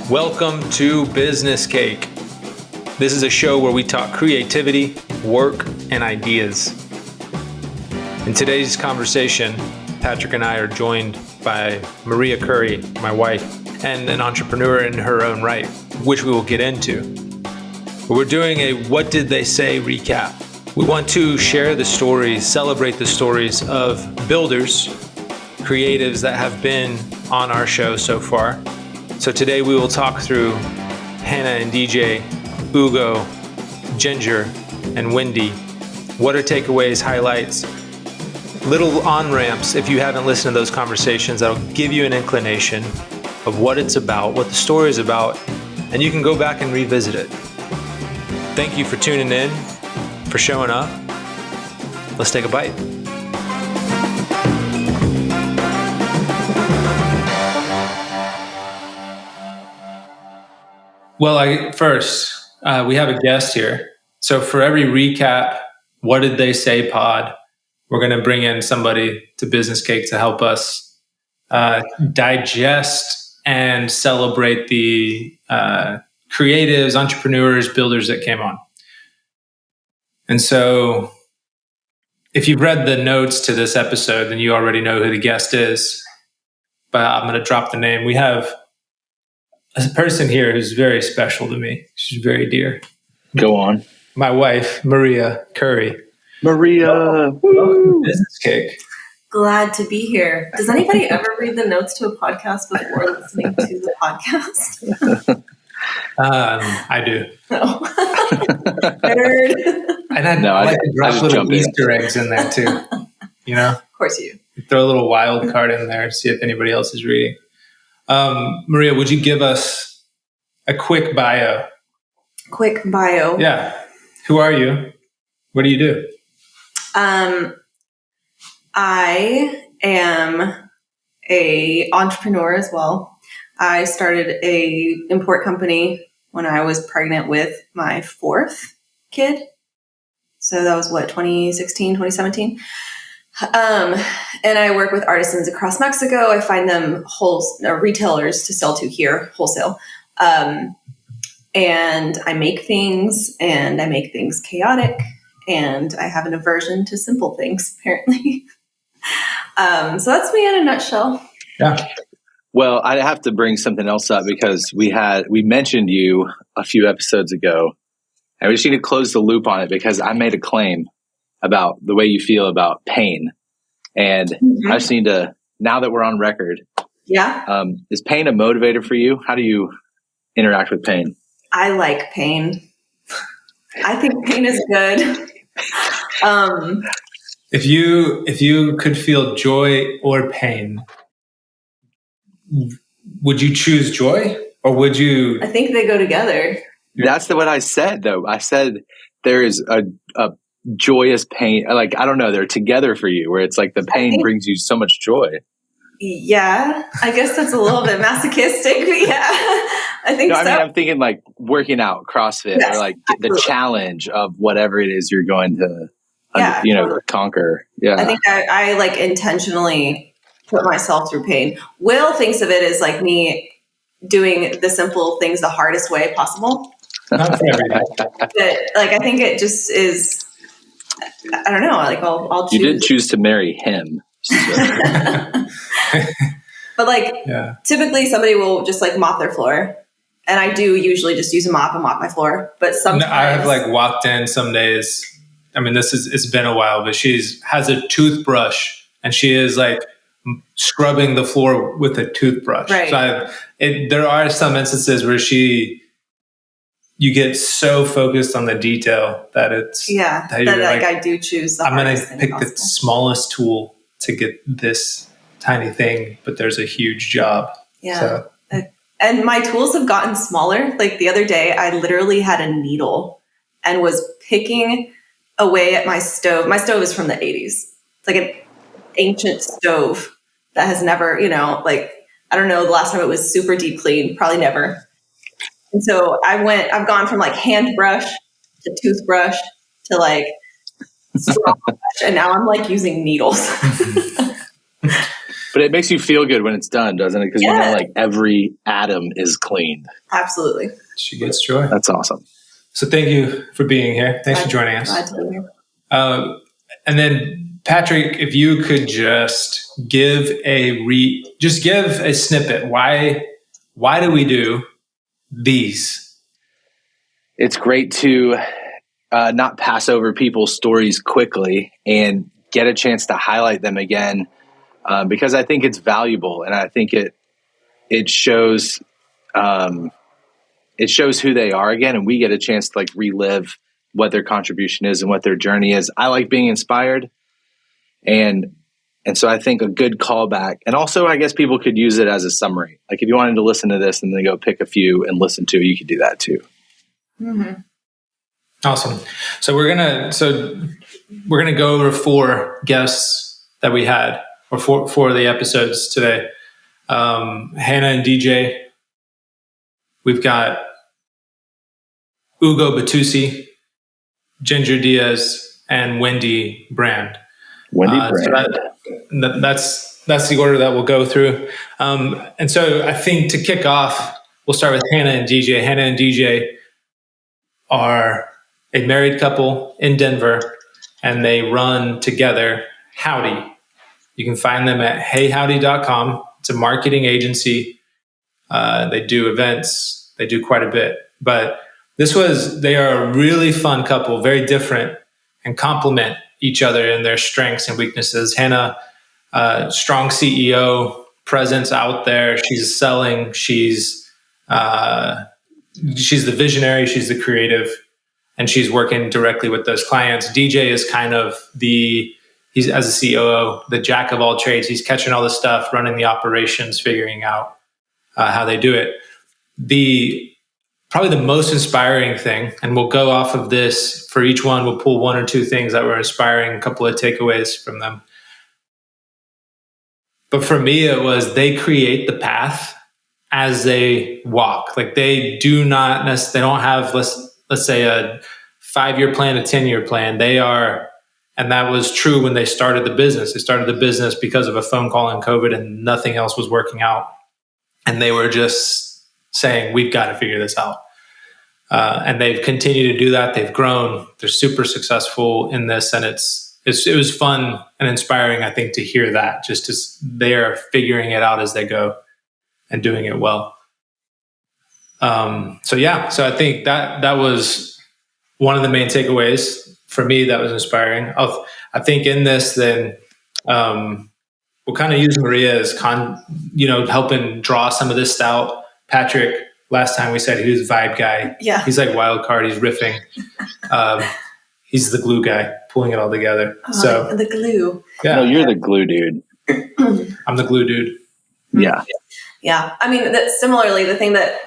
Welcome to Business Cake. This is a show where we talk creativity, work, and ideas. In today's conversation, Patrick and I are joined by Maria Curry, my wife, and an entrepreneur in her own right, which we will get into. We're doing a What Did They Say recap. We want to share the stories, celebrate the stories of builders, creatives that have been on our show so far. So today we will talk through Hannah and DJ, Ugo, Ginger, and Wendy. What are takeaways, highlights, little on-ramps if you haven't listened to those conversations that'll give you an inclination of what it's about, what the story is about, and you can go back and revisit it. Thank you for tuning in, for showing up. Let's take a bite. Well, we have a guest here. So for every recap, What Did They Say pod, we're going to bring in somebody to Business Cake to help us digest and celebrate the creatives, entrepreneurs, builders that came on. And so if you've read the notes to this episode, then you already know who the guest is. But I'm going to drop the name. We have a person here who's very special to me. She's very dear. Go on. My wife, Maria Curry. Maria. Welcome to Business Cake. Glad to be here. Does anybody ever read the notes to a podcast before listening to the podcast? I do. No. Nerd. And I like to drop little Easter eggs in there too. You know? Of course you. Throw a little wild card in there, see if anybody else is reading. Maria, would you give us a quick bio? Quick bio. Yeah. Who are you? What do you do? I am a entrepreneur as well. I started a import company when I was pregnant with my fourth kid. So that was 2016, 2017. And I work with artisans across Mexico. I find them retailers to sell to here, wholesale. And I make things chaotic, and I have an aversion to simple things, apparently. So that's me in a nutshell. Yeah. Well, I have to bring something else up because we mentioned you a few episodes ago, and we just need to close the loop on it because I made a claim about the way you feel about pain. And I just need to, now that we're on record, is pain a motivator for you? How do you interact with pain? I like pain. I think pain is good. If you could feel joy or pain, would you choose joy or would you? I think they go together. That's what I said, though. I said there is a joyous pain. Like, I don't know, they're together for you where it's like the pain brings you so much joy. Yeah, I guess that's a little bit masochistic, but yeah, I think so. I mean, I'm thinking like working out, CrossFit, or like absolutely. The challenge of whatever it is you're going to, conquer. Yeah. I think I like intentionally put myself through pain. Will thinks of it as like me doing the simple things the hardest way possible. Not for everybody. But like, I think it just is, I don't know, like I'll choose. You did choose to marry him. But like, typically somebody will just like mop their floor. And I do usually just use a mop and mop my floor. But sometimes I've like walked in some days. I mean, it's been a while, but has a toothbrush and she is like scrubbing the floor with a toothbrush. Right. So there are some instances where you get so focused on the detail that it's I do choose. I'm going to pick the smallest tool to get this tiny thing, but there's a huge job. Yeah. So. And my tools have gotten smaller. Like the other day, I literally had a needle and was picking away at my stove. My stove is from the 80s. It's like an ancient stove that has never, I don't know, the last time it was super deep clean, probably never. And so I've gone from like hand brush to toothbrush to like straw brush, and now I'm like using needles. But it makes you feel good when it's done, doesn't it? Because you know, Yeah. like every atom is cleaned. Absolutely. She gets joy. That's awesome. So thank you for being here. Thanks for joining us. Glad to be here. And then Patrick, if you could just give a snippet. Why do we do these? It's great to not pass over people's stories quickly and get a chance to highlight them again, because I think it's valuable, and I think it shows who they are again, and we get a chance to like relive what their contribution is and what their journey is. I like being inspired, and so I think a good callback, and also I guess people could use it as a summary. Like if you wanted to listen to this and then go pick a few and listen to it, you could do that too. Mm-hmm. Awesome. So we're gonna go over 4 guests that we had, or four of the episodes today. Hannah and DJ. We've got Ugo Batussi, Ginger Diaz, and Wendy Brand. Wendy Brand. So that's the order that we'll go through. And so I think to kick off, we'll start with Hannah and DJ. Hannah and DJ are a married couple in Denver, and they run together Howdy. You can find them at heyhowdy.com. It's a marketing agency. They do events. They do quite a bit. But they are a really fun couple, very different, and complement each other in their strengths and weaknesses. Hannah, strong CEO, presence out there. She's selling. She's the visionary. She's the creative. And she's working directly with those clients. DJ is kind of he's as a COO, the jack of all trades. He's catching all the stuff, running the operations, figuring out how they do it. Probably the most inspiring thing, and we'll go off of this for each one. We'll pull 1 or 2 things that were inspiring, a couple of takeaways from them. But for me, it was they create the path as they walk. Like they don't have, let's say a 5-year plan, a 10-year plan. And that was true when they started the business. They started the business because of a phone call in COVID and nothing else was working out. And they were just saying, we've got to figure this out. And they've continued to do that. They've grown. They're super successful in this. And it was fun and inspiring, I think, to hear that, just as they're figuring it out as they go and doing it well. So I think that was one of the main takeaways for me that was inspiring. I think in this, then we'll kind of use Maria as helping draw some of this out. Patrick, last time we said he was a vibe guy. Yeah. He's like wild card. He's riffing. He's the glue guy, pulling it all together. So the glue. Yeah. No, you're the glue dude. I'm the glue dude. Yeah. Yeah. I mean, similarly, the thing that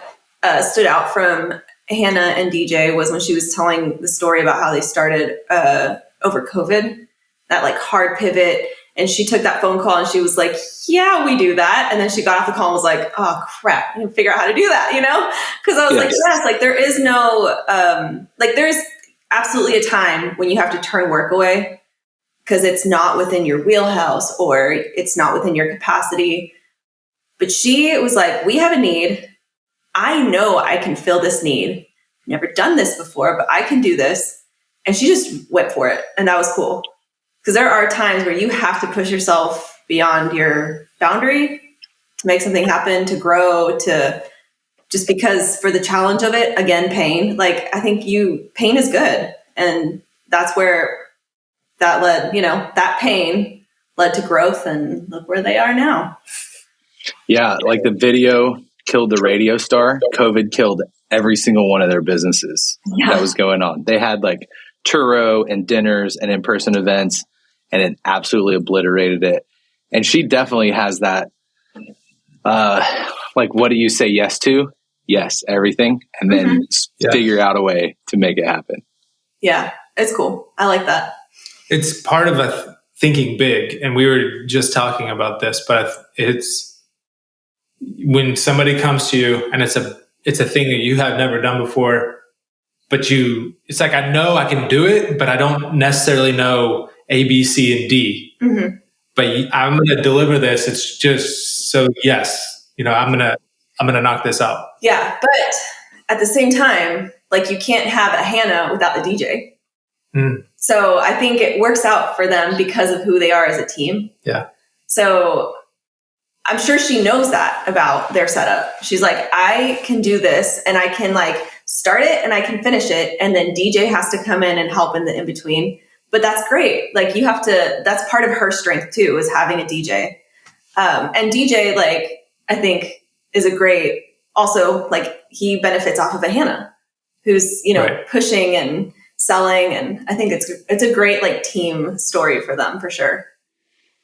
stood out from Hannah and DJ was when she was telling the story about how they started over COVID, that like hard pivot. And she took that phone call and she was like, yeah, we do that. And then she got off the call and was like, oh crap, I didn't figure out how to do that, Because I was like, yes, like there is no, there's absolutely a time when you have to turn work away because it's not within your wheelhouse or it's not within your capacity. But she was like, we have a need. I know I can fill this need. Never done this before, but I can do this. And she just went for it. And that was cool. Because there are times where you have to push yourself beyond your boundary to make something happen, to grow, to just because for the challenge of it, again, pain. Like I think pain is good. And that's where that led, that pain led to growth and look where they are now. Yeah. Like the video killed the radio star. COVID killed every single one of their businesses that was going on. They had like churro and dinners and in-person events, and it absolutely obliterated it. And she definitely has that, what do you say yes to? Yes, everything. And then figure out a way to make it happen. Yeah, it's cool. I like that. It's part of thinking big. And we were just talking about this, but it's when somebody comes to you and it's a thing that you have never done before, but it's like, I know I can do it, but I don't necessarily know A, B, C, and D. Mm-hmm. but I'm going to deliver this. It's just so, yes, I'm going to knock this out. Yeah. But at the same time, like you can't have a Hannah without the DJ. Mm. So I think it works out for them because of who they are as a team. Yeah. So I'm sure she knows that about their setup. She's like, I can do this and I can like start it and I can finish it. And then DJ has to come in and help in the in-between. But that's great. Like you have to, that's part of her strength too, is having a DJ. And DJ, like, I think is a great, also like he benefits off of a Hannah who's, right. pushing and selling. And I think it's a great like team story for them for sure.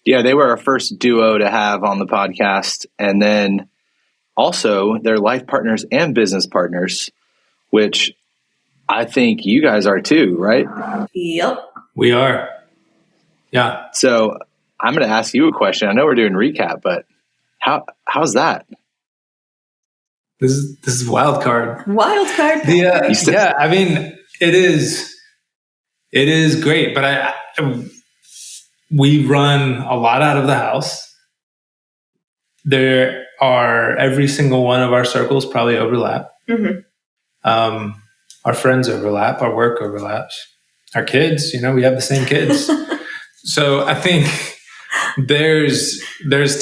Yeah, they were our first duo to have on the podcast. And then also they're life partners and business partners, which I think you guys are too, right? Yep. We are. Yeah. So I'm going to ask you a question. I know we're doing recap, but how's that? This is wild card. Wild card. Yeah, I mean, it is great, but we run a lot out of the house. There are every single one of our circles probably overlap. Mm-hmm. Our friends overlap, our work overlaps, our kids, we have the same kids. So I think there's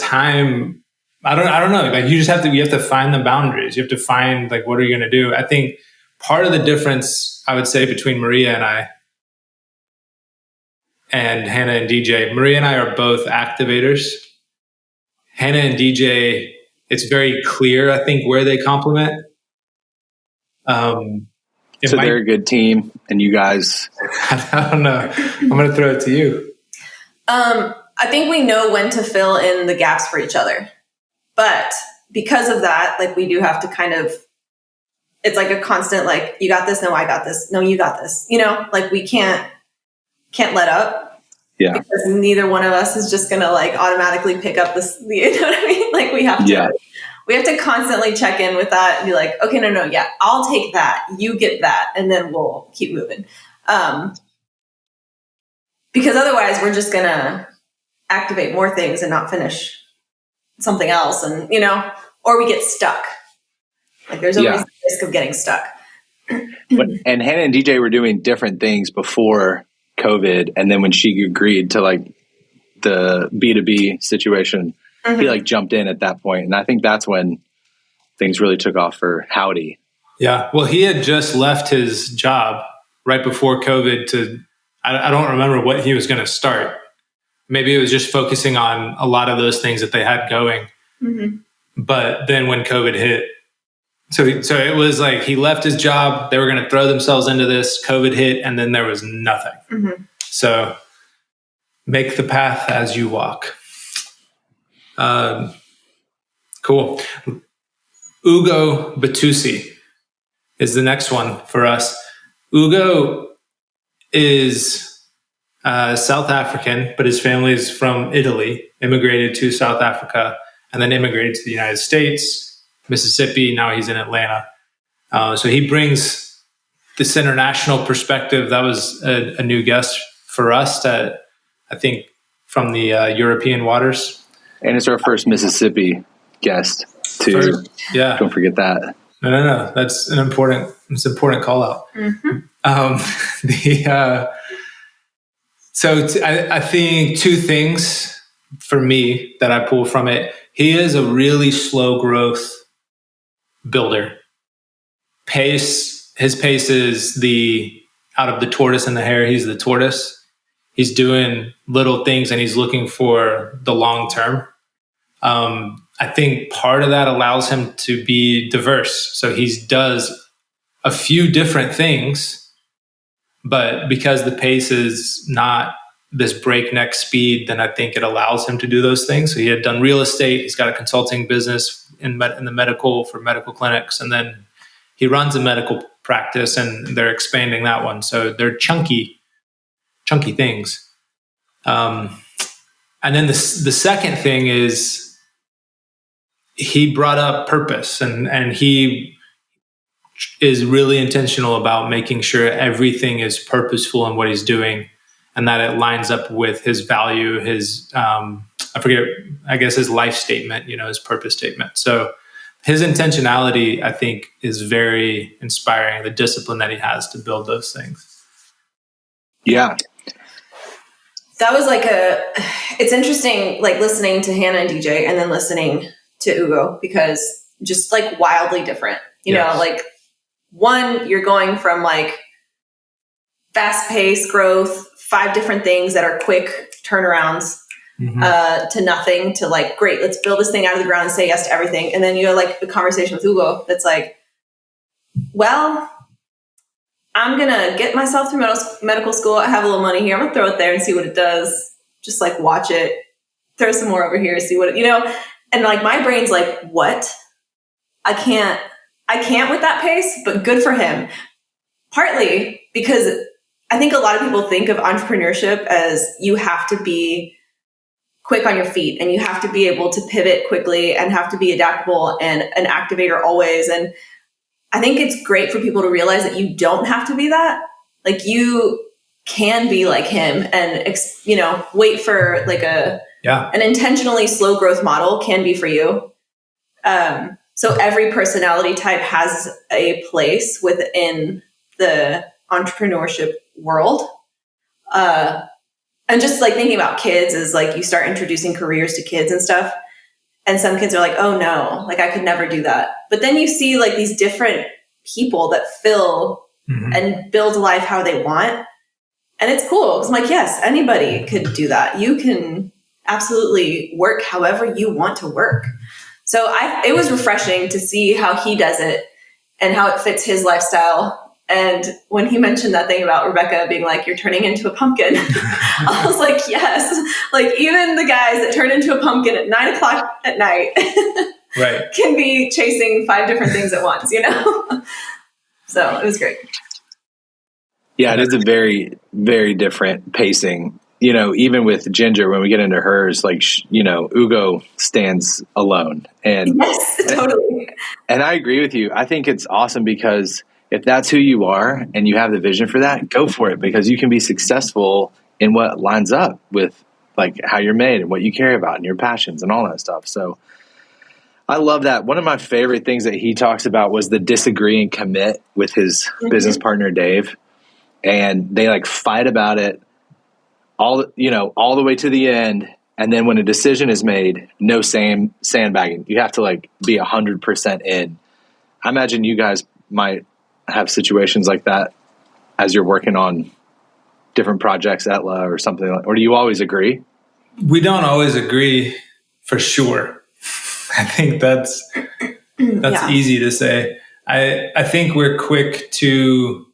time. I don't know. Like you have to find the boundaries. You have to find like, what are you going to do? I think part of the difference I would say between Maria and I and Hannah and DJ, Maria and I are both activators. Hannah and DJ, it's very clear, I think, where they complement. So they're a good team, and you guys... I don't know. I'm going to throw it to you. I think we know when to fill in the gaps for each other. But because of that, like we do have to kind of... It's like a constant, like, you got this, no, I got this, no, you got this. Like we can't let up. Yeah. Because neither one of us is just going to like automatically pick up this, you know what I mean? Like we have to constantly check in with that and be like, okay, no, yeah, I'll take that. You get that. And then we'll keep moving. Because otherwise we're just going to activate more things and not finish something else. And, or we get stuck. Like there's always the risk of getting stuck. And Hannah and DJ were doing different things before COVID. And then when she agreed to like the B2B situation, he like jumped in at that point. And I think that's when things really took off for Howdy. Yeah. Well, he had just left his job right before COVID I don't remember what he was going to start. Maybe it was just focusing on a lot of those things that they had going. Mm-hmm. But then when COVID hit, so it was like he left his job. They were going to throw themselves into this. COVID hit, and then there was nothing. Mm-hmm. So make the path as you walk. Cool. Ugo Batussi is the next one for us. Ugo is South African, but his family is from Italy, immigrated to South Africa, and then immigrated to the United States, Mississippi. Now he's in Atlanta. So he brings this international perspective. That was a new guest for us, I think, from the European waters. And it's our first Mississippi guest, too. Yeah. Don't forget that. No. That's an important call out. Mm-hmm. I think two things for me that I pull from it. He is a really slow growth builder. His pace is out of the tortoise and the hare, he's the tortoise. He's doing little things and he's looking for the long term. I think part of that allows him to be diverse. So he does a few different things, but because the pace is not this breakneck speed, then I think it allows him to do those things. So he had done real estate. He's got a consulting business in the medical for medical clinics. And then he runs a medical practice and they're expanding that one. So they're chunky things. And then the second thing is he brought up purpose and he is really intentional about making sure everything is purposeful in what he's doing. and that it lines up with his value, his, I guess his life statement, his purpose statement. So his intentionality, I think, is very inspiring, the discipline that he has to build those things. Yeah. That was it's interesting, like listening to Hannah and DJ and then listening to Ugo, because just like wildly different, you know, like one, you're going from like fast paced growth, 5 different things that are quick turnarounds, to nothing, to like, great, let's build this thing out of the ground and say yes to everything. And then you have like a conversation with Ugo that's like, well, I'm going to get myself through medical school. I have a little money here. I'm going to throw it there and see what it does. Just like watch it, throw some more over here, see what, and like my brain's like, what? I can't with that pace, but good for him. Partly because I think a lot of people think of entrepreneurship as you have to be quick on your feet and you have to be able to pivot quickly and have to be adaptable and an activator always. And I think it's great for people to realize that you don't have to be that. Like you can be like him and, wait for like an intentionally slow growth model can be for you. So every personality type has a place within the entrepreneurship world. And just like thinking about kids is like you start introducing careers to kids and stuff. And some kids are like, oh no, like I could never do that. But then you see like these different people that fill and build life how they want. And it's cool. Because I'm like, yes, anybody could do that. You can absolutely work however you want to work. So it was refreshing to see how he does it and how it fits his lifestyle. And when he mentioned that thing about Rebecca being like, you're turning into a pumpkin, I was like, yes. Like even the guys that turn into a pumpkin at 9:00 at night can be chasing 5 different things at once, So it was great. Yeah, it is a very, very different pacing. Even with Ginger, when we get into hers, like, Ugo stands alone. And yes, totally. And I agree with you. I think it's awesome because if that's who you are and you have the vision for that, go for it, because you can be successful in what lines up with like how you're made and what you care about and your passions and all that stuff. So I love that. One of my favorite things that he talks about was the disagree and commit with his business partner, Dave. And they like fight about it all the way to the end. And then when a decision is made, no sandbagging. You have to like be 100% in. I imagine you guys might have situations like that as you're working on different projects, ETLA or something like, or do you always agree? We don't always agree for sure. I think that's easy to say. I think we're quick to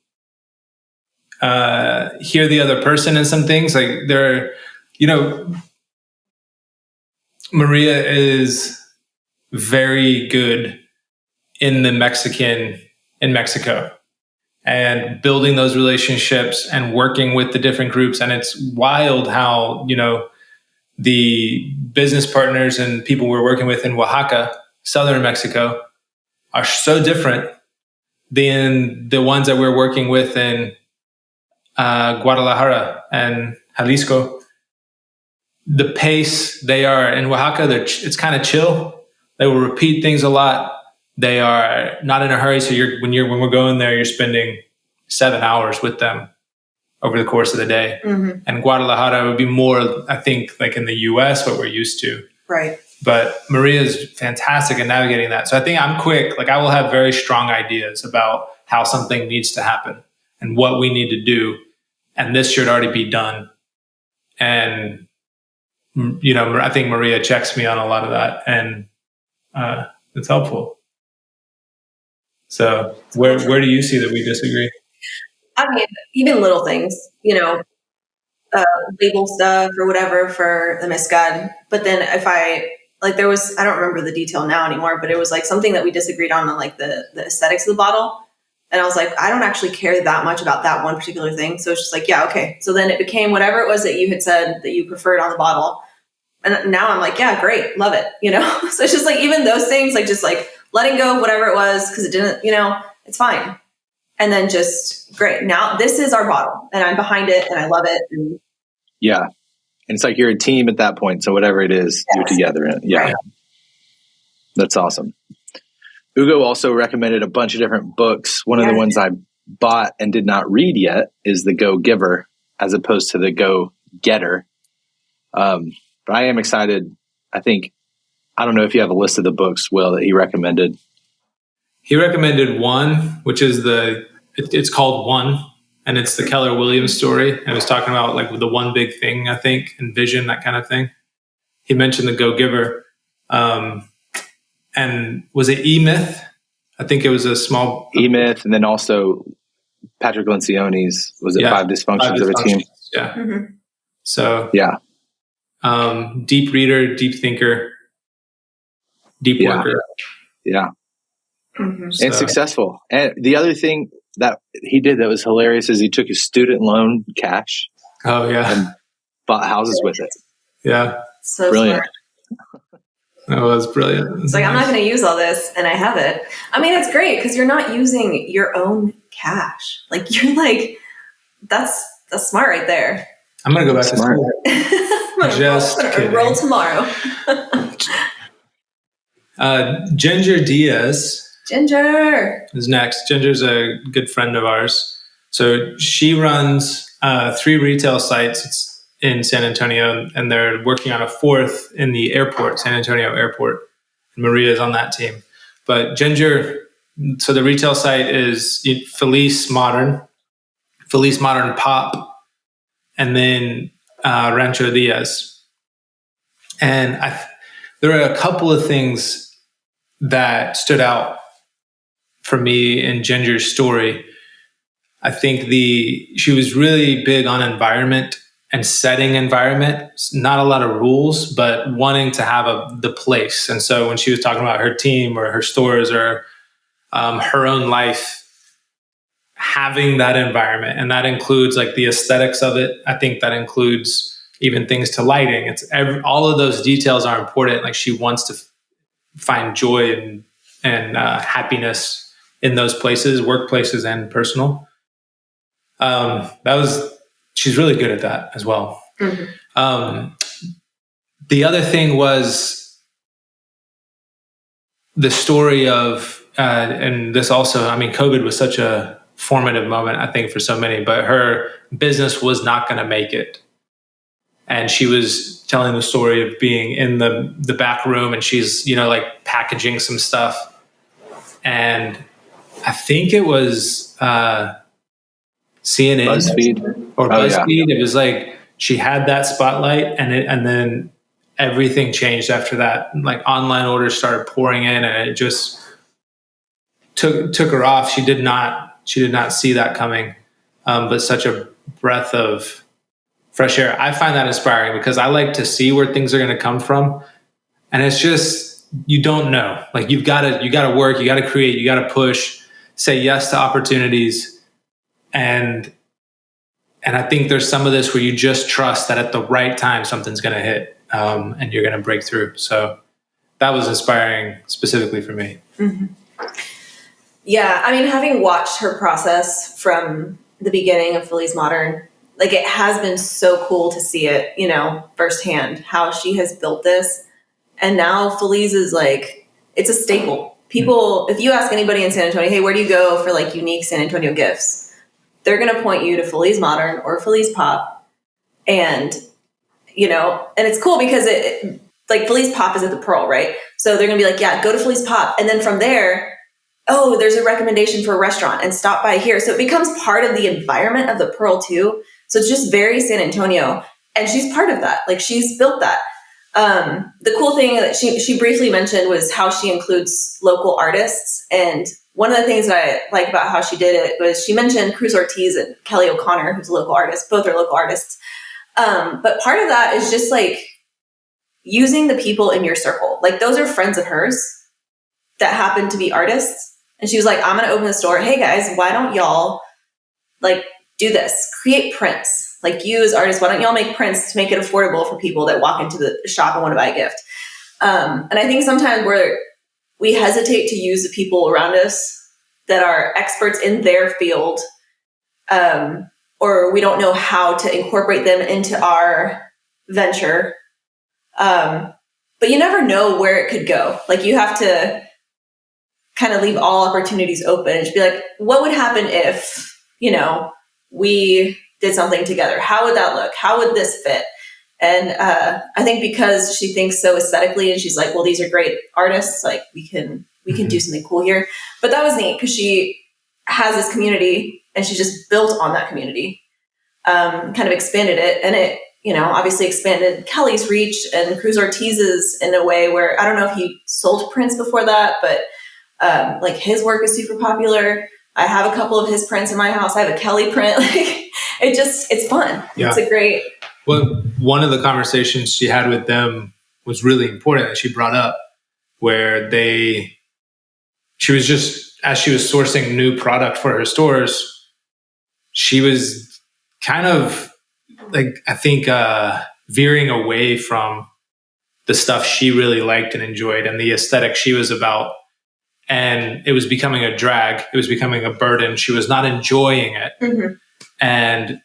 hear the other person in some things. Like Maria is very good in Mexico and building those relationships and working with the different groups. And it's wild how, the business partners and people we're working with in Oaxaca, southern Mexico, are so different than the ones that we're working with in Guadalajara and Jalisco. The pace they are in Oaxaca, it's kind of chill. They will repeat things a lot. They are not in a hurry. So when we're going there, you're spending 7 hours with them over the course of the day. And Guadalajara would be more, I think, like in the US, what we're used to. Right. But Maria is fantastic at navigating that. So I think I'm quick. Like I will have very strong ideas about how something needs to happen and what we need to do. And this should already be done. And, I think Maria checks me on a lot of that. And it's helpful. So where do you see that we disagree? I mean, even little things, label stuff or whatever for the Mezcal. But then if I don't remember the detail now anymore, but it was like something that we disagreed on like the aesthetics of the bottle. And I was like, I don't actually care that much about that one particular thing. So it's just like, yeah, okay. So then it became whatever it was that you had said that you preferred on the bottle. And now I'm like, yeah, great. Love it. So it's just like, even those things, like just like letting go of whatever it was, because it didn't, it's fine. And then just great. Now this is our bottle and I'm behind it and I love it. And Yeah. And it's like you're a team at that point. So whatever it is, you're together in it. Yeah. Right. That's awesome. Ugo also recommended a bunch of different books. One of the ones I bought and did not read yet is The Go Giver, as opposed to The Go Getter. But I am excited. I don't know if you have a list of the books, Will, that he recommended. He recommended one, which is it's called One, and it's the Keller Williams story. And it was talking about like the one big thing, I think, and vision, that kind of thing. He mentioned The Go Giver. And was it E-Myth? I think it was a small E-Myth, and then also Patrick Lencioni's, was it Five Dysfunctions of a Team? Yeah. Mm-hmm. So yeah. Deep reader, deep thinker, deep worker. Yeah. Mm-hmm. And successful. And the other thing that he did that was hilarious is he took his student loan cash. Oh yeah. And bought houses with it. Yeah. So brilliant. Smart. That was brilliant. It's like, I'm not going to use all this, and I have it. I mean, it's great because you're not using your own cash. Like, you're like, that's smart right there. I'm going to go back to school. I'm going to enroll tomorrow. Ginger Diaz. Ginger is next. Ginger's a good friend of ours. So she runs 3 retail sites in San Antonio, and they're working on a 4th in the airport, San Antonio airport. And Maria's on that team. But Ginger, so the retail site is Felice Modern Pop, and then Rancho Diaz. And there are a couple of things that stood out for me in Ginger's story. I think she was really big on environment and setting environment, not a lot of rules, but wanting to have the place. And so when she was talking about her team or her stores or her own life, having that environment, and that includes like the aesthetics of it. I think that includes even things to lighting. All of those details are important. Like she wants to find joy and happiness in those places, workplaces and personal. She's really good at that as well. Mm-hmm. The other thing was the story of, and this also, I mean, COVID was such a formative moment, I think, for so many, but her business was not going to make it. And she was telling the story of being in the back room, and she's, like packaging some stuff. And I think it was CNN BuzzFeed. or BuzzFeed. Yeah. It was like she had that spotlight, and then everything changed after that. Like online orders started pouring in, and it just took her off. She did not see that coming, but such a breath of fresh air. I find that inspiring because I like to see where things are going to come from, and it's just, you don't know. Like you got to work, you got to create, you got to push, say yes to opportunities. And I think there's some of this where you just trust that at the right time, something's going to hit, and you're going to break through. So that was inspiring specifically for me. Mm-hmm. Yeah. I mean, having watched her process from the beginning of Felice Modern, like it has been so cool to see it, firsthand, how she has built this. And now Felice is like, it's a staple. People, if you ask anybody in San Antonio, hey, where do you go for like unique San Antonio gifts? They're going to point you to Felice Modern or Felice Pop. And, and it's cool because it like Felice Pop is at the Pearl, right? So they're going to be like, yeah, go to Felice Pop. And then from there, oh, there's a recommendation for a restaurant and stop by here. So it becomes part of the environment of the Pearl too. So it's just very San Antonio. And she's part of that. Like she's built that. The cool thing that she briefly mentioned was how she includes local artists. And one of the things that I like about how she did it was she mentioned Cruz Ortiz and Kelly O'Connor, who's a local artist. Both are local artists. But part of that is just like using the people in your circle. Like those are friends of hers that happen to be artists. And she was like, I'm going to open the store. Hey guys, why don't y'all like do this? Create prints. Like you as artists, why don't y'all make prints to make it affordable for people that walk into the shop and want to buy a gift? And I think sometimes we hesitate to use the people around us that are experts in their field. And or we don't know how to incorporate them into our venture. But you never know where it could go. Like, you have to kind of leave all opportunities open and just be like, what would happen if, we did something together? How would that look? How would this fit? And I think because she thinks so aesthetically, and she's like, well, these are great artists. Like, we can do something cool here. But that was neat because she has this community and she just built on that community, kind of expanded it. And it, obviously expanded Kelly's reach and Cruz Ortiz's in a way where, I don't know if he sold prints before that, but like, his work is super popular. I have a couple of his prints in my house. I have a Kelly print. Like, it's fun. Yeah. It's a great. Well, one of the conversations she had with them was really important that she brought up, where she was just, as she was sourcing new product for her stores, she was kind of like, I think, veering away from the stuff she really liked and enjoyed and the aesthetic she was about. And it was becoming a drag. It was becoming a burden. She was not enjoying it. Mm-hmm. And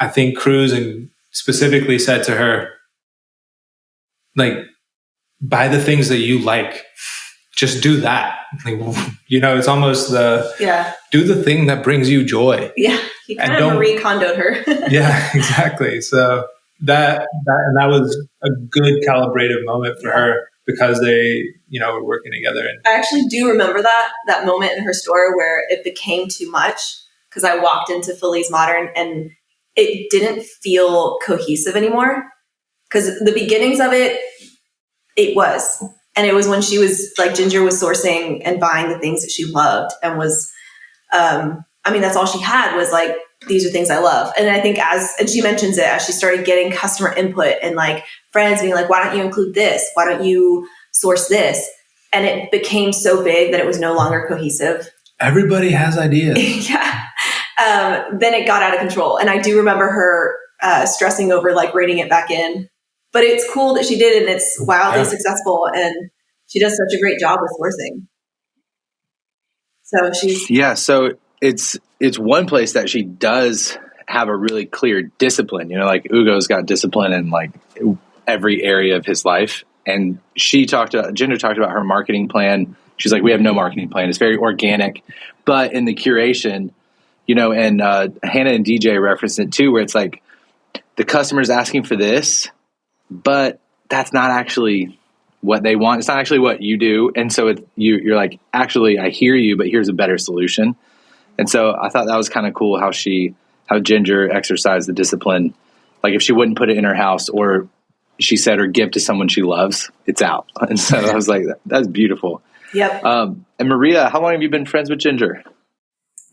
I think Cruz and specifically said to her, like, buy the things that you like. Just do that. Like, it's almost do the thing that brings you joy. Yeah. He kind of Marie-Kondoed her. Yeah, exactly. So that was a good calibrative moment for her, because they, were working together. And I actually do remember that moment in her store where it became too much, because I walked into Feliz Modern and it didn't feel cohesive anymore. Because the beginnings of it was. And it was when she was like, Ginger was sourcing and buying the things that she loved and was, that's all she had was like, these are things I love. And I think and she mentions it, as she started getting customer input and like friends being like, why don't you include this? Why don't you source this? And it became so big that it was no longer cohesive. Everybody has ideas. Yeah. Then it got out of control. And I do remember her stressing over like reining it back in. But it's cool that she did, and it's wildly successful, and she does such a great job with sourcing. So so it's one place that she does have a really clear discipline. Like Ugo's got discipline in like every area of his life. And Ginger talked about her marketing plan. She's like, we have no marketing plan. It's very organic, but in the curation, and Hannah and DJ referenced it too, where it's like the customer's asking for this, but that's not actually what they want. It's not actually what you do. And so you're like, actually, I hear you, but here's a better solution. And so I thought that was kind of cool how Ginger exercised the discipline. Like, if she wouldn't put it in her house, or she said or give to someone she loves, it's out. And so I was like, that's beautiful. Yep. And Maria, how long have you been friends with Ginger?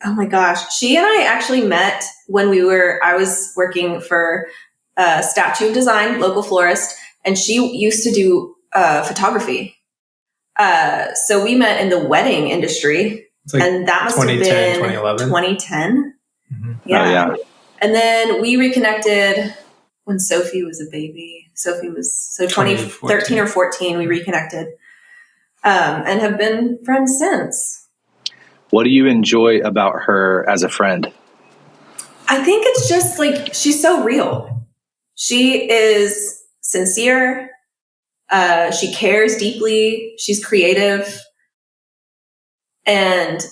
Oh my gosh. She and I actually met when I was working for Statue Design, local florist, and she used to do photography. So we met in the wedding industry, like, and that must have been 2011. 2010. Mm-hmm. Yeah. Oh, yeah. And then we reconnected when Sophie was a baby. Sophie was 2013 or 14. We reconnected, and have been friends since. What do you enjoy about her as a friend? I think it's just like, she's so real. She is sincere. She cares deeply. She's creative. And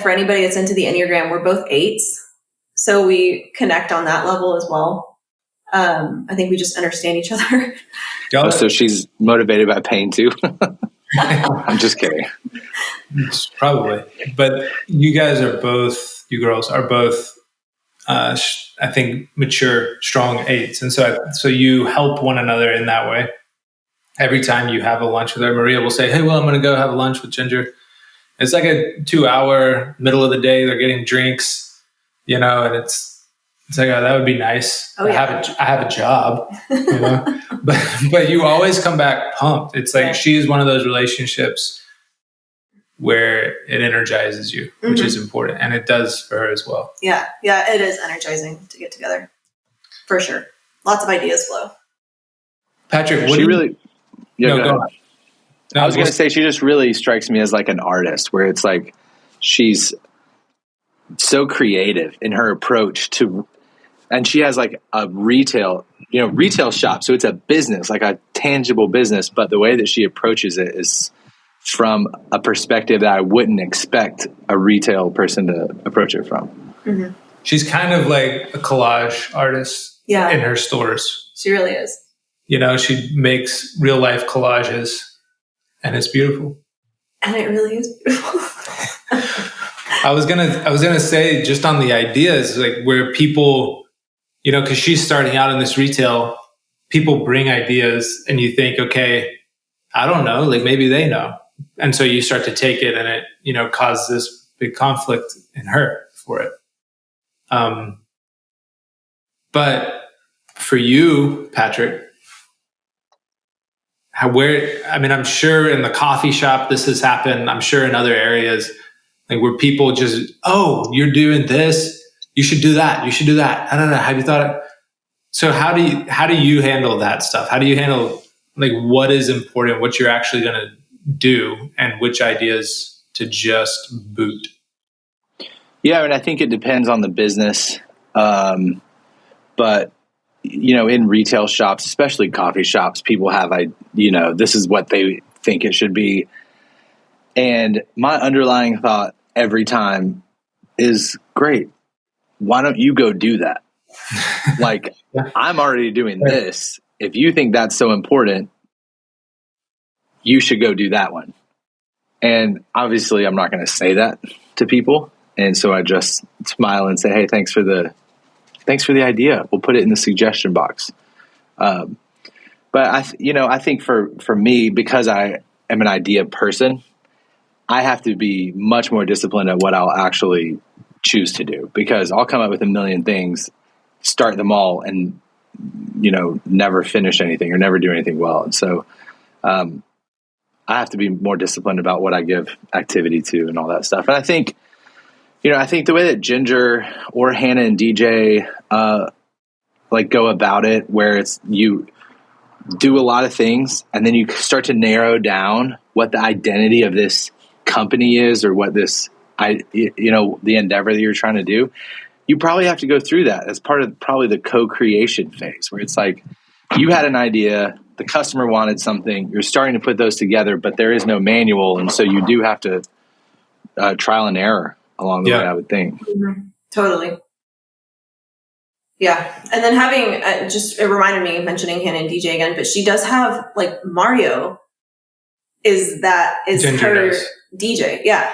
for anybody that's into the Enneagram, we're both 8s. So we connect on that level as well. I think we just understand each other. Oh, so she's motivated by pain too? I'm just kidding. Probably. But you girls are both, I think, mature, strong 8s. And so you help one another in that way. Every time you have a lunch with her, Maria will say, hey, well, I'm going to go have a lunch with Ginger. It's like a 2-hour middle of the day. They're getting drinks, and it's like, oh, that would be nice. Oh, yeah. I have a job, but you always come back pumped. It's like, she is one of those relationships where it energizes you, which is important. And it does for her as well. Yeah. Yeah. It is energizing to get together, for sure. Lots of ideas flow. Patrick, go on. No, I was going to say, she just really strikes me as like an artist, where it's like she's so creative in her approach to, and she has like a retail shop. So it's a business, like a tangible business, but the way that she approaches it is from a perspective that I wouldn't expect a retail person to approach it from. Mm-hmm. She's kind of like a collage artist in her stores. She really is. She makes real life collages and it's beautiful. And it really is beautiful. I was gonna say, just on the ideas, like where people, because she's starting out in this retail, people bring ideas and you think, okay, I don't know, like maybe they know. And so you start to take it and it, causes this big conflict in her for it. But for you, Patrick, I'm sure in the coffee shop this has happened. I'm sure in other areas, like where people just, oh, you're doing this, you should do that. You should do that. I don't know. Have you thought of? So how do you handle that stuff? How do you handle like what is important, what you're actually going to do, and which ideas to just boot? Yeah, I think it depends on the business. But in retail shops, especially coffee shops, people have, this is what they think it should be. And my underlying thought every time is, great, why don't you go do that? Like, I'm already doing this. If you think that's so important, you should go do that one. And obviously I'm not going to say that to people. And so I just smile and say, hey, thanks for the idea. We'll put it in the suggestion box. But I think for me, because I am an idea person, I have to be much more disciplined at what I'll actually choose to do, because I'll come up with a million things, start them all, and never finish anything or never do anything well. And so I have to be more disciplined about what I give activity to and all that stuff. And I think the way that Ginger or Hannah and DJ go about it, where it's you do a lot of things and then you start to narrow down what the identity of this company is, or what this, the endeavor that you're trying to do. You probably have to go through that as part of probably the co-creation phase, where it's like you had an idea, the customer wanted something, you're starting to put those together, but there is no manual. And so you do have to trial and error along the way, I would think. Mm-hmm. Totally. Yeah. And then having, it reminded me, mentioning Hannah and DJ again, but she does have, like, Mario is Ginger her does. DJ. Yeah.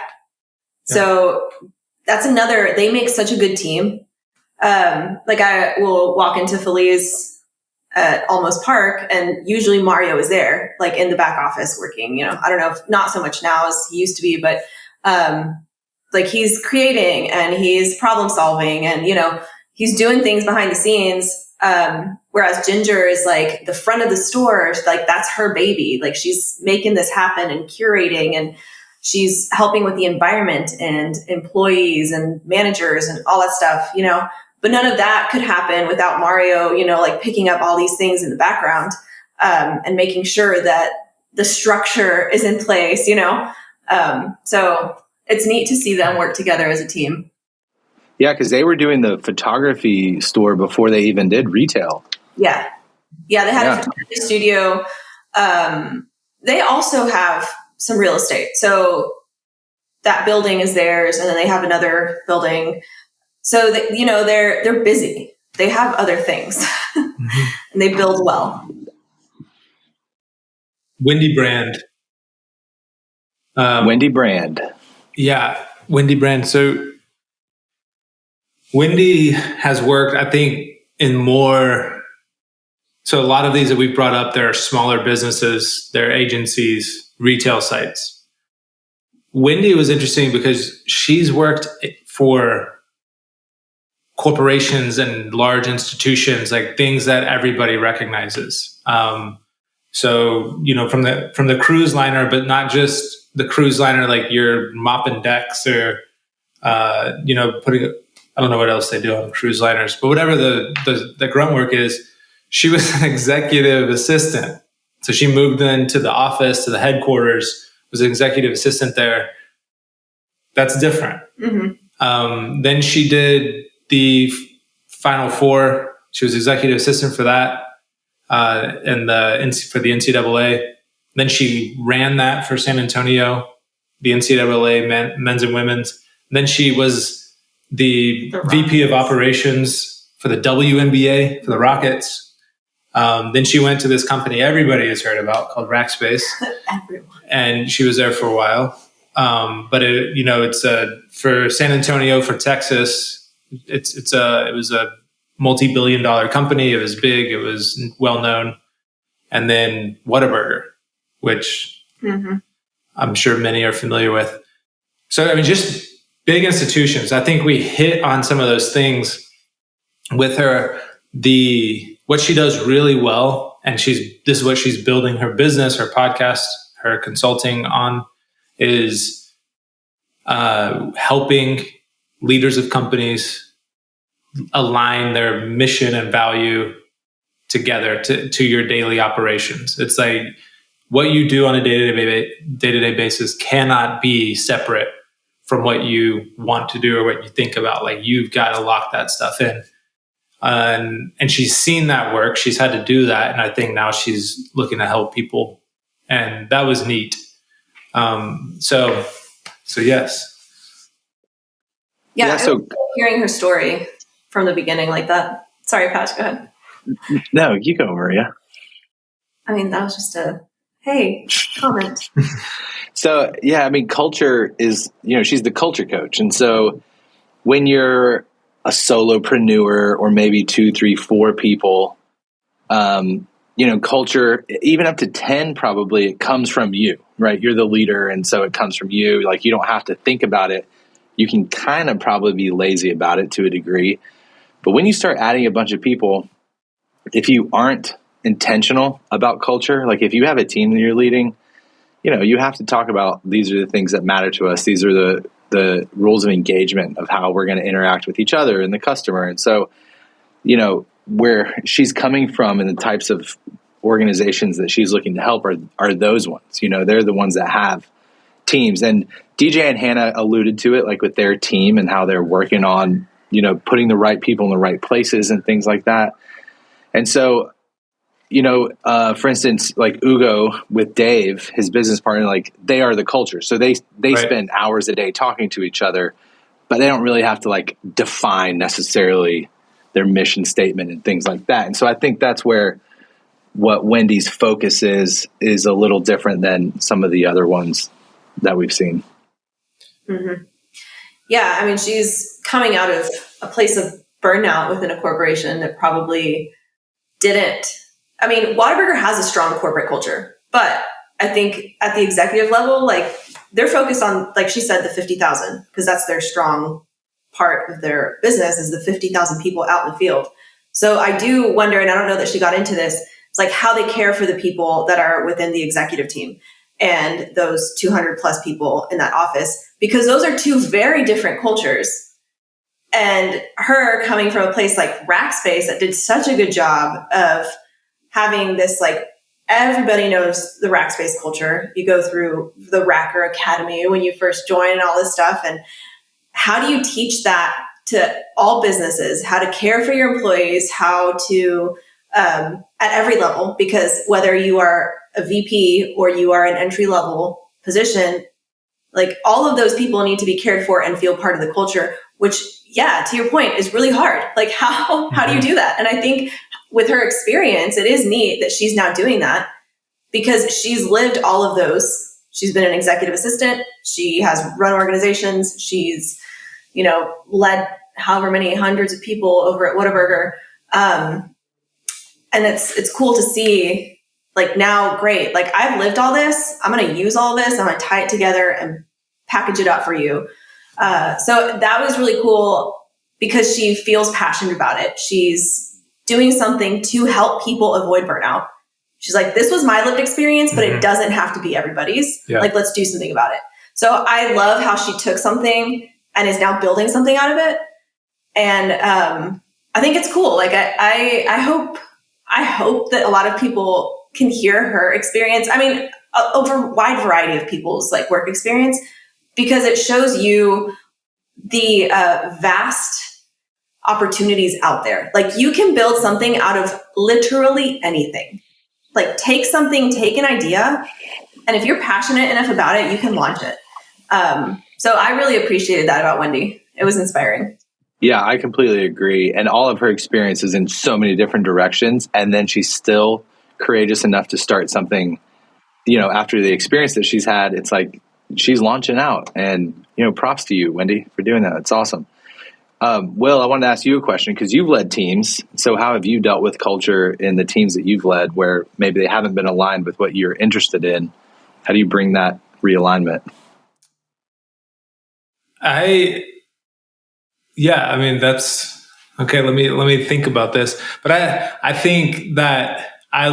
So that's they make such a good team. I will walk into Feliz at Almost Park, and usually Mario is there, like in the back office working, I don't know, not so much now as he used to be, but, he's creating and he's problem solving and, he's doing things behind the scenes. Whereas Ginger is like the front of the store, like that's her baby. Like she's making this happen and curating, and she's helping with the environment and employees and managers and all that stuff, but none of that could happen without Mario, picking up all these things in the background, and making sure that the structure is in place, so it's neat to see them work together as a team. Yeah, because they were doing the photography store before they even did retail. Yeah, they had a photography studio. They also have some real estate. So that building is theirs, and then they have another building. So that, they're busy. They have other things, mm-hmm. and they build well. Wendy brand. Wendy brand. Yeah, Wendy brand. So Wendy has worked, I think, in more. So a lot of these that we've brought up, they're smaller businesses, they're agencies, retail sites. Wendy was interesting because she's worked for corporations and large institutions, like things that everybody recognizes. So, from the cruise liner, but not just the cruise liner, like you're mopping decks or, putting, I don't know what else they do on cruise liners, but whatever the grunt work is, she was an executive assistant. So she moved into the office, to the headquarters, was an executive assistant there. That's different. Mm-hmm. Then she did the Final Four. She was executive assistant for that, for the NCAA. Then she ran that for San Antonio, the NCAA men's and women's. Then she was the VP of operations for the WNBA for the Rockets. Then she went to this company everybody has heard about called Rackspace. Everyone. And she was there for a while. But it's for San Antonio, for Texas. It was a multi-billion-dollar company. It was big. It was well known. And then Whataburger, which I'm sure many are familiar with. So just big institutions. I think we hit on some of those things with her. What she does really well, and this is what she's building her business, her podcast, her consulting on, is helping leaders of companies align their mission and value together to your daily operations. It's like what you do on a day-to-day basis cannot be separate from what you want to do or what you think about. Like, you've got to lock that stuff in. And she's seen that work. She's had to do that. And I think now she's looking to help people. And that was neat. So yes. Yeah. So hearing her story from the beginning like that. Sorry, Pat, go ahead. No, you go, Maria. I mean, that was just hey, comment. So, yeah, culture is, she's the culture coach. And so when you're a solopreneur or maybe 2, 3, 4 people, culture, even up to 10, probably it comes from you, right? You're the leader. And so it comes from you. Like, you don't have to think about it. You can kind of probably be lazy about it to a degree. But when you start adding a bunch of people, if you aren't intentional about culture, like if you have a team that you're leading, you have to talk about, these are the things that matter to us. These are the rules of engagement of how we're going to interact with each other and the customer. And so, where she's coming from and the types of organizations that she's looking to help are those ones. They're the ones that have teams. And DJ and Hannah alluded to it, like with their team and how they're working on, putting the right people in the right places and things like that. And so, for instance, like Ugo with Dave, his business partner, like they are the culture. So they right. spend hours a day talking to each other, but they don't really have to like define necessarily their mission statement and things like that. And so I think that's where what Wendy's focus is a little different than some of the other ones that we've seen. Mm-hmm. Yeah. She's coming out of a place of burnout within a corporation that probably didn't. Whataburger has a strong corporate culture, but I think at the executive level, like they're focused on, like she said, the 50,000, because that's their strong part of their business is the 50,000 people out in the field. So I do wonder, and I don't know that she got into this, it's like how they care for the people that are within the executive team and those 200 plus people in that office, because those are two very different cultures. And her coming from a place like Rackspace that did such a good job of having this, like, everybody knows the Rackspace culture. You go through the Racker Academy when you first join and all this stuff. And how do you teach that to all businesses, how to care for your employees, how to, at every level, because whether you are a VP or you are an entry level position, like all of those people need to be cared for and feel part of the culture, which, yeah, to your point, is really hard. Like how do you do that? And I think with her experience, it is neat that she's now doing that because she's lived all of those. She's been an executive assistant. She has run organizations. She's, led however many hundreds of people over at Whataburger. And it's cool to see, like, now, great. Like, I've lived all this. I'm going to use all this. I'm going to tie it together and package it up for you. So that was really cool because she feels passionate about it. She's doing something to help people avoid burnout. She's like, this was my lived experience, but it doesn't have to be everybody's. Yeah. Like, let's do something about it. So I love how she took something and is now building something out of it. And I think it's cool. Like, I hope that a lot of people can hear her experience. Over a wide variety of people's like work experience, because it shows you the vast opportunities out there. Like you can build something out of literally anything. Like take an idea, and if you're passionate enough about it, you can launch it. So I really appreciated that about Wendy. It was inspiring. Yeah, I completely agree. And all of her experiences in so many different directions. And then she's still courageous enough to start something, after the experience that she's had. It's like she's launching out. And, props to you, Wendy, for doing that. It's awesome. Will, I wanted to ask you a question because you've led teams. So how have you dealt with culture in the teams that you've led where maybe they haven't been aligned with what you're interested in? How do you bring that realignment? That's okay. Let me think about this. But I think that I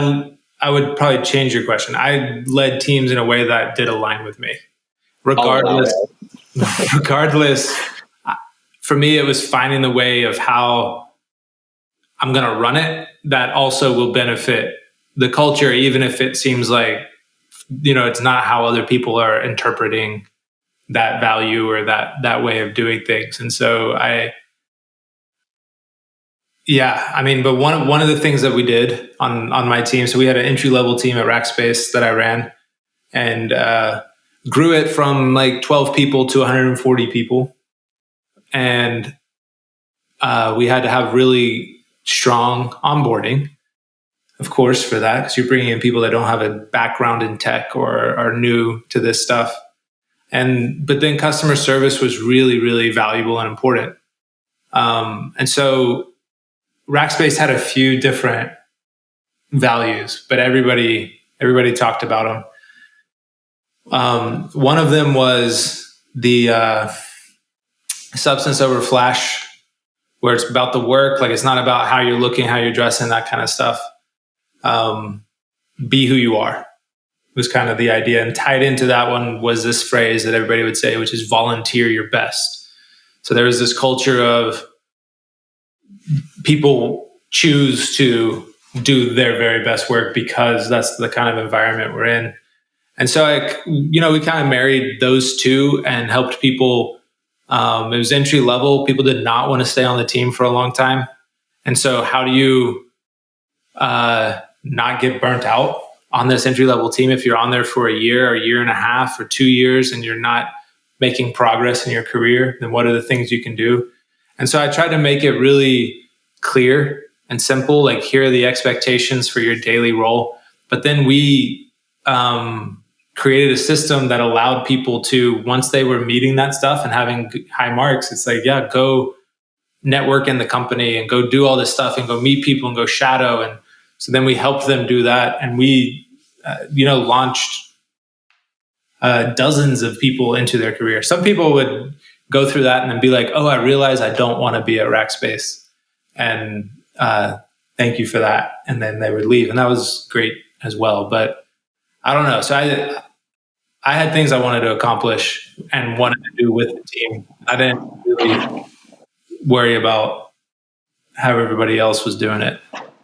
would probably change your question. I led teams in a way that did align with me, regardless. For me, it was finding the way of how I'm going to run it that also will benefit the culture, even if it seems like it's not how other people are interpreting that value or that way of doing things. And so but one of the things that we did on my team, so we had an entry-level team at Rackspace that I ran and grew it from like 12 people to 140 people. And we had to have really strong onboarding, of course, for that, because you're bringing in people that don't have a background in tech or are new to this stuff. But then customer service was really, really valuable and important. And so Rackspace had a few different values, but everybody talked about them. One of them was the substance over flash, where it's about the work. Like it's not about how you're looking, how you're dressing, that kind of stuff. Be who you are was kind of the idea. And tied into that one was this phrase that everybody would say, which is volunteer your best. So there was this culture of people choose to do their very best work because that's the kind of environment we're in. And so we kind of married those two and helped people. It was entry level. People did not want to stay on the team for a long time. And so how do you not get burnt out on this entry level team if you're on there for a year and a half or 2 years and you're not making progress in your career? Then what are the things you can do? And so I tried to make it really clear and simple, like here are the expectations for your daily role. But then we created a system that allowed people to, once they were meeting that stuff and having high marks, it's like, yeah, go network in the company and go do all this stuff and go meet people and go shadow. And so then we helped them do that. And we, launched dozens of people into their career. Some people would go through that and then be like, oh, I realize I don't want to be at Rackspace. And thank you for that. And then they would leave. And that was great as well. But I don't know. So I had things I wanted to accomplish and wanted to do with the team. I didn't really worry about how everybody else was doing it.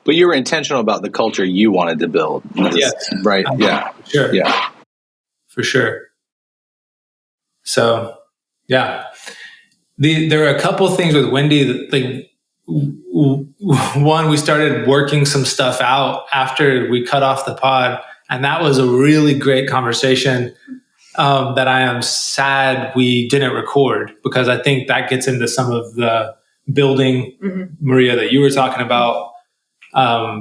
But you were intentional about the culture you wanted to build. Yes. Right. Yeah. Sure. Yeah. For sure. So, yeah. There are a couple of things with Wendy that, one, we started working some stuff out after we cut off the pod. And that was a really great conversation that I am sad we didn't record, because I think that gets into some of the building, Maria, that you were talking about.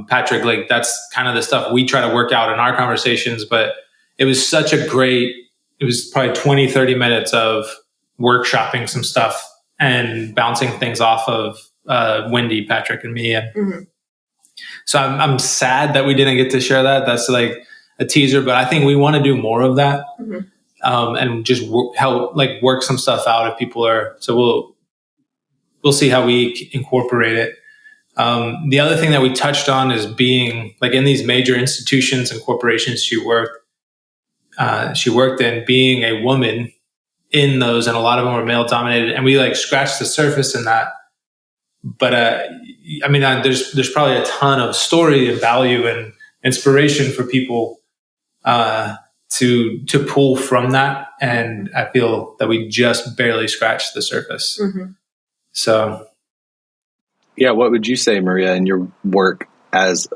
Patrick, like that's kind of the stuff we try to work out in our conversations. But it was it was probably 20, 30 minutes of workshopping some stuff and bouncing things off of Wendy, Patrick, and me. And so I'm sad that we didn't get to share that. That's like a teaser, but I think we want to do more of that and just help work some stuff out if people are. So we'll see how we incorporate it. The other thing that we touched on is being like in these major institutions and corporations she worked in, being a woman in those, and a lot of them were male dominated, and we scratched the surface in that. But there's probably a ton of story and value and inspiration for people to to pull from that. And I feel that we just barely scratched the surface. Mm-hmm. So, yeah, what would you say, Maria, in your work as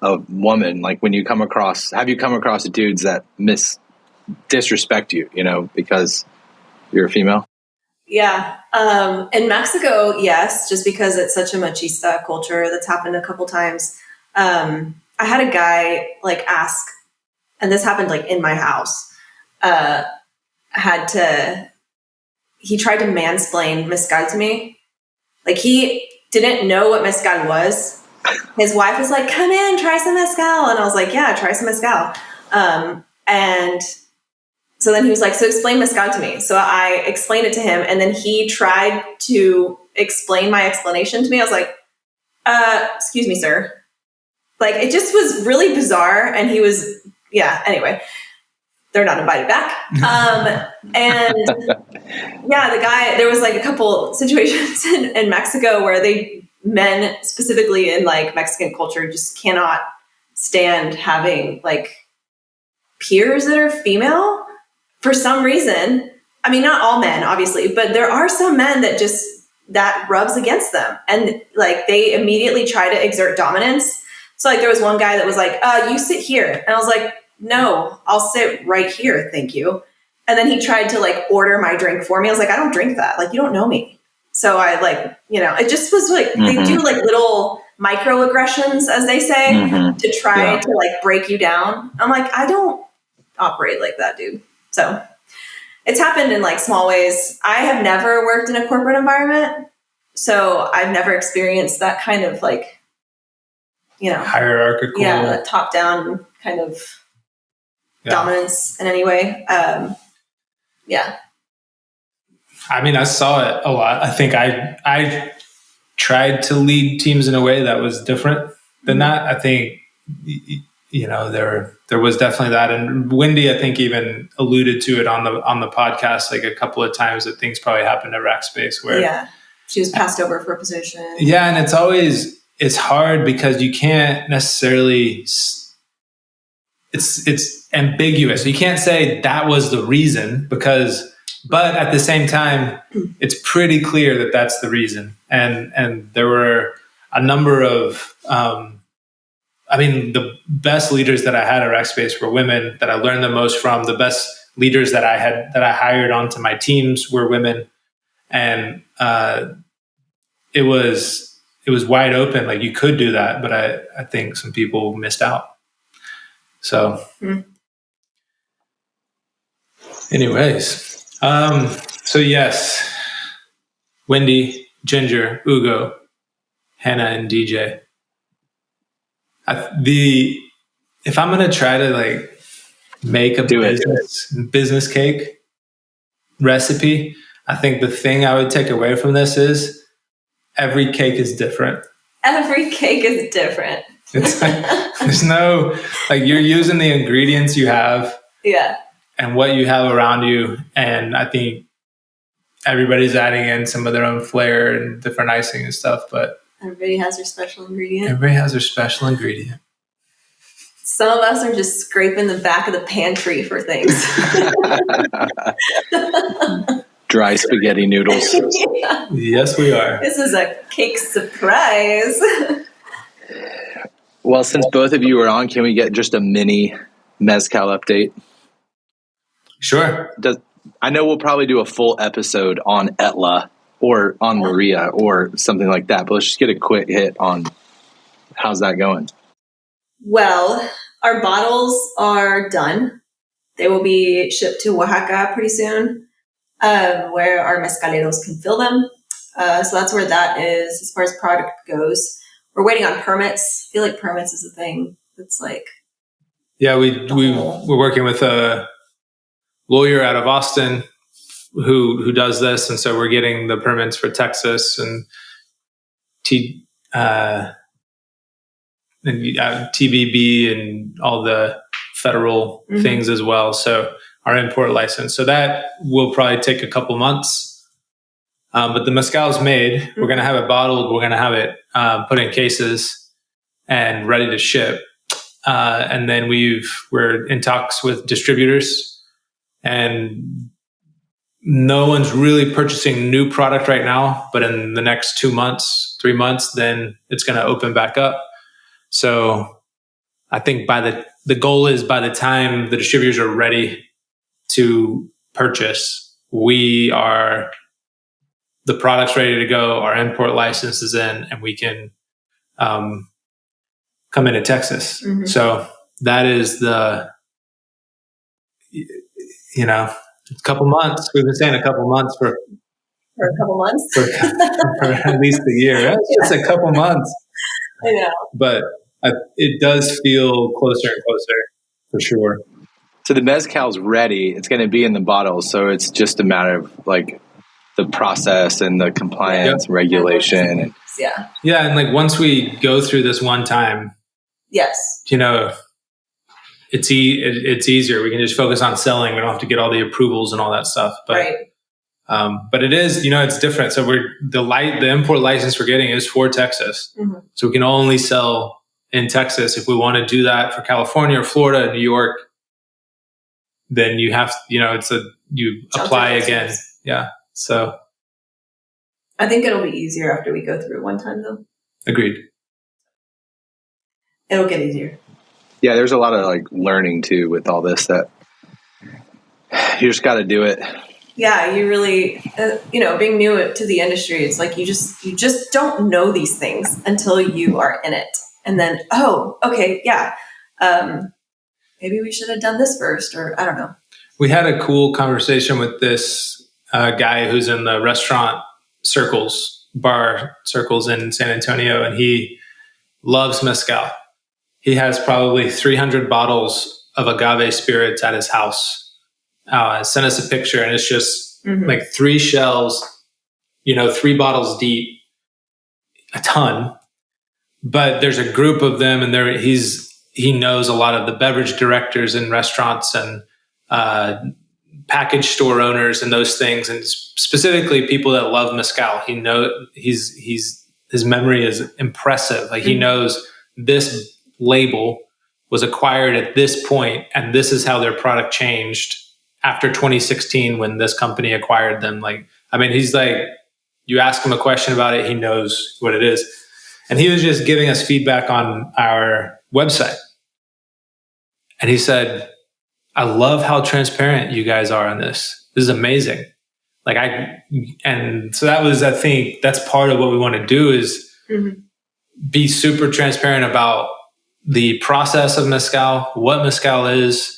a woman? Like when you have you come across dudes that disrespect you, because you're a female? Yeah. In Mexico, yes, just because it's such a machista culture. That's happened a couple times. I had a guy ask, and this happened in my house, he tried to mansplain Mezcal to me. He didn't know what Mezcal was. His wife was like, come in, try some Mezcal. And I was like, yeah, try some Mezcal. And so then he was like, so explain Mezcal to me. So I explained it to him. And then he tried to explain my explanation to me. I was like, excuse me, sir. It just was really bizarre. And he was, anyway, they're not invited back. And yeah, the guy, there was a couple situations in Mexico where men specifically in Mexican culture just cannot stand having peers that are female for some reason. I mean, not all men, obviously, but there are some men that rubs against them. And they immediately try to exert dominance. So there was one guy that was like, you sit here. And I was like, no, I'll sit right here. Thank you. And then he tried to order my drink for me. I was like, I don't drink that. You don't know me. So I it just was mm-hmm. They do little microaggressions, as they say, mm-hmm. to try to break you down. I'm like, I don't operate like that, dude. So it's happened in small ways. I have never worked in a corporate environment, so I've never experienced that kind of hierarchical, that top down kind of dominance in any way. I mean, I saw it a lot. I think I tried to lead teams in a way that was different than that. I think, there was definitely that. And Wendy, I think, even alluded to it on the podcast a couple of times, that things probably happened at Rackspace where she was passed over for a position. Yeah. And it's hard because you can't necessarily, it's ambiguous. You can't say that was the reason but at the same time, it's pretty clear that that's the reason. And there were a number of, the best leaders that I had at Rackspace were women that I learned the most from. The best leaders that I hired onto my teams were women. And it was wide open. You could do that, but I think some people missed out. So anyways, so yes, Wendy, Ginger, Ugo, Hannah, and DJ. If I'm going to try to make a business cake recipe, I think the thing I would take away from this is every cake is different. Every cake is different. It's there's no, you're using the ingredients you have. Yeah. And what you have around you. And I think everybody's adding in some of their own flair and different icing and stuff, but everybody has their special ingredient. Some of us are just scraping the back of the pantry for things. Dry spaghetti noodles. Yeah. Yes, we are. This is a cake surprise. Well, since both of you are on, can we get just a mini Mezcal update? Sure. I know we'll probably do a full episode on ETLA or on Maria or something like that, but let's just get a quick hit on how's that going. Well, our bottles are done. They will be shipped to Oaxaca pretty soon, where our mezcaleros can fill them. So that's where that is as far as product goes. We're waiting on permits. I feel like permits is a thing that's Yeah, we're working with a lawyer out of Austin who does this, and so we're getting the permits for Texas and TBB and all the federal things as well. So our import license. So that will probably take a couple months. But the mezcal is made. We're going to have it bottled. We're going to have it put in cases and ready to ship. And then we're in talks with distributors, and no one's really purchasing new product right now, but in the next 2 months, 3 months, then it's going to open back up. So I think the goal is by the time the distributors are ready to purchase, the product's ready to go, our import license is in, and we can come into Texas. Mm-hmm. So that is a couple months. We've been saying a couple months for a couple months, for at least a year. It's just a couple months. I know, but it does feel closer and closer for sure. So the mezcal's ready. It's going to be in the bottle. So it's just a matter of like the process and the compliance regulation. Yeah. Yeah. And like once we go through this one time, yes, it's easier. We can just focus on selling. We don't have to get all the approvals and all that stuff. But, right. But it is, it's different. So the import license we're getting is for Texas. Mm-hmm. So we can only sell in Texas. If we want to do that for California or Florida, New York, then you have, you apply again. Yeah. So I think it'll be easier after we go through it one time though. Agreed. It'll get easier. Yeah. There's a lot of like learning too with all this that you just got to do it. Yeah. You really, being new to the industry, it's like, you just don't know these things until you are in it. And then, oh, okay. Yeah. Maybe we should have done this first, or I don't know. We had a cool conversation with this guy who's in the bar circles in San Antonio, and he loves mezcal. He has probably 300 bottles of agave spirits at his house. Sent us a picture, and it's just like 3 shelves, 3 bottles deep, a ton. But there's a group of them, and he knows a lot of the beverage directors in restaurants and package store owners and those things, and specifically people that love mezcal. His memory is impressive. Like he knows this label was acquired at this point, and this is how their product changed after 2016 when this company acquired them. He's like, you ask him a question about it, he knows what it is. And he was just giving us feedback on our website. And he said, I love how transparent you guys are on this. This is amazing. And so that was, I think that's part of what we want to do is be super transparent about the process of mezcal, what mezcal is,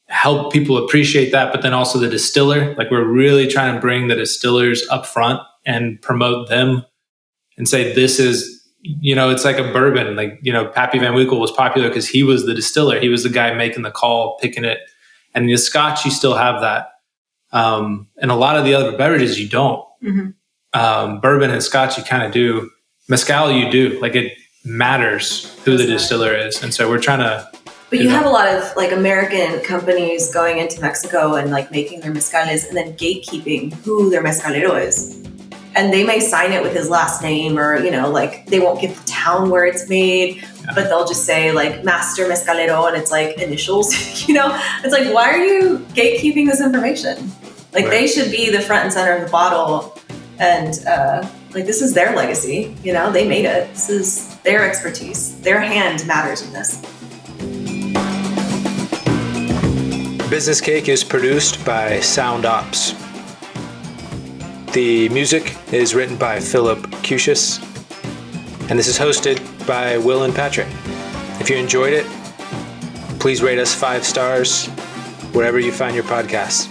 help people appreciate that, but then also the distiller. Like we're really trying to bring the distillers up front and promote them and say, this is, it's like a bourbon. Pappy Van Winkle was popular because he was the distiller. He was the guy making the call, picking it. And the Scotch, you still have that. And a lot of the other beverages, you don't. Mm-hmm. Bourbon and Scotch, you kind of do. Mezcal, you do. It matters who the distiller is. And so we're trying to... But you have a lot of American companies going into Mexico and making their mezcales and then gatekeeping who their mezcalero is. And they may sign it with his last name or, they won't give the town where it's made, but they'll just say Master Mezcalero and it's initials, It's why are you gatekeeping this information? Right. They should be the front and center of the bottle. And this is their legacy, they made it. This is their expertise. Their hand matters in this. Business Cake is produced by Sound Ops. The music is written by Philip Cusius, and this is hosted by Will and Patrick. If you enjoyed it, please rate us 5 stars wherever you find your podcasts.